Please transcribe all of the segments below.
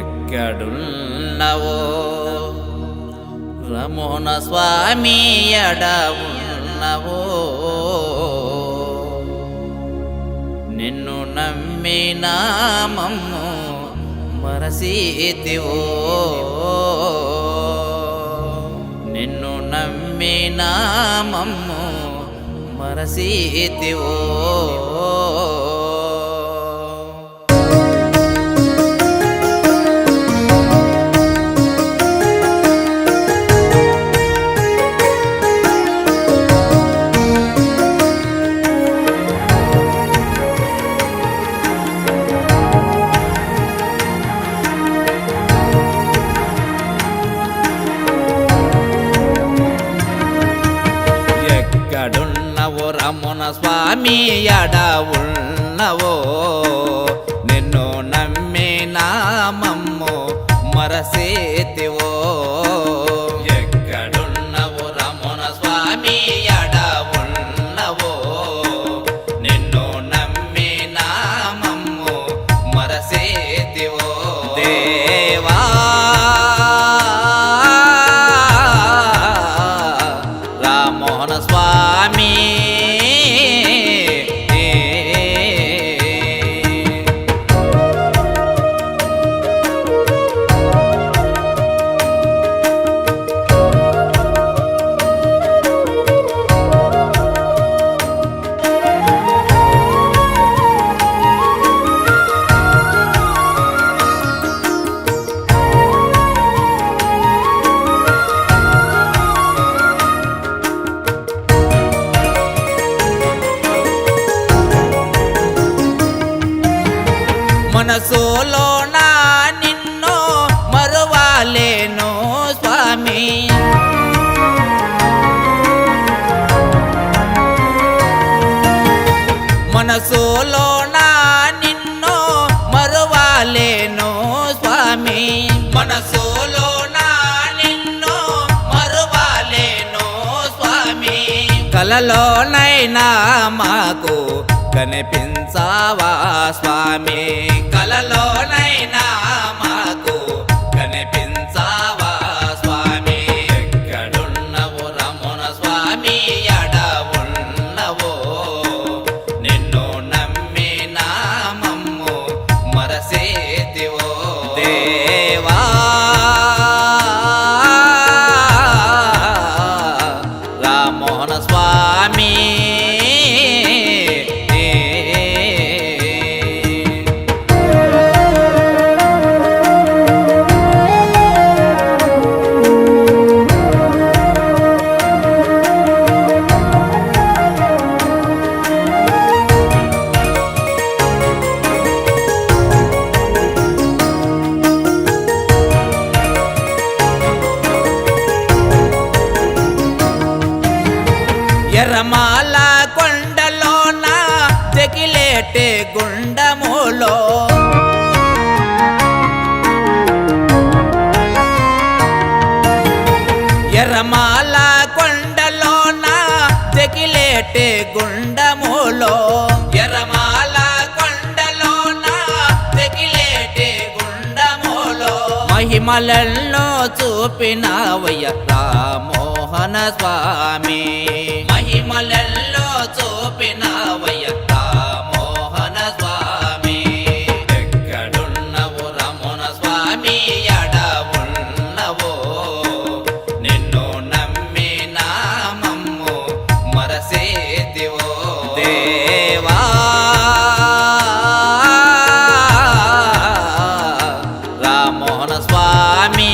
ఎక్కడున్నవో రమణ స్వామి ఎడవున్నవో నిన్ను నమ్మిన మమ్ము మరసితివో నిన్ను నమ్మిన మమ్ము మరసితివో ఎక్కడున్నవో రమణ స్వామి ఎడవున్నవో నిన్ను నమ్మిన మమ్ము మరసితివో ఎక్కడున్నవో రమణ స్వామి ఎడవున్నవో నిన్ను నమ్మిన మమ్ము మరసితివో దేవా రామోహన స్వామి మనసులో నా నిన్ను మరువాలేను స్వామి మనసులో నా నిన్ను మరువాలేను స్వామి మనసులో నా నిన్ను మరువాలేను స్వామి కలలోనైనా మాకు కనిపించావా స్వామి కలలోనైనా మాకు కనిపించావా స్వామి ఎక్కడున్నవో రమణ స్వామి ఎడవున్నవో నిన్ను నమ్మిన మమ్ము మరసితివో దేవా రామోహన స్వామి ఎర్రమాల కొండలోన తెగిలేటే గుండములో ఎర్రమాల కొండలోన తెగిలేటే గుండములో ఎర్రమాల కొండలోన తెగిలేటే గుండములో మహిమలను చూపినవయ్య రామోహన స్వామి మహిమలలో చూపినవయ్య రామోహన స్వామి ఎక్కడున్నవో రమణ స్వామి ఎడవున్నవో నిన్ను నమ్మిన మమ్ము మరసితివో దేవా రామోహన స్వామి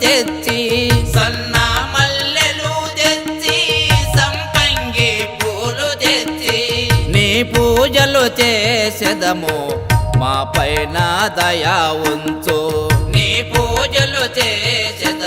తెచ్చి సన్న మల్లెలు తెచ్చి సంపంగి పూలు తెచ్చి నీ పూజలు చేసెదము మా పైన దయా ఉంచు నీ పూజలు చేసెదము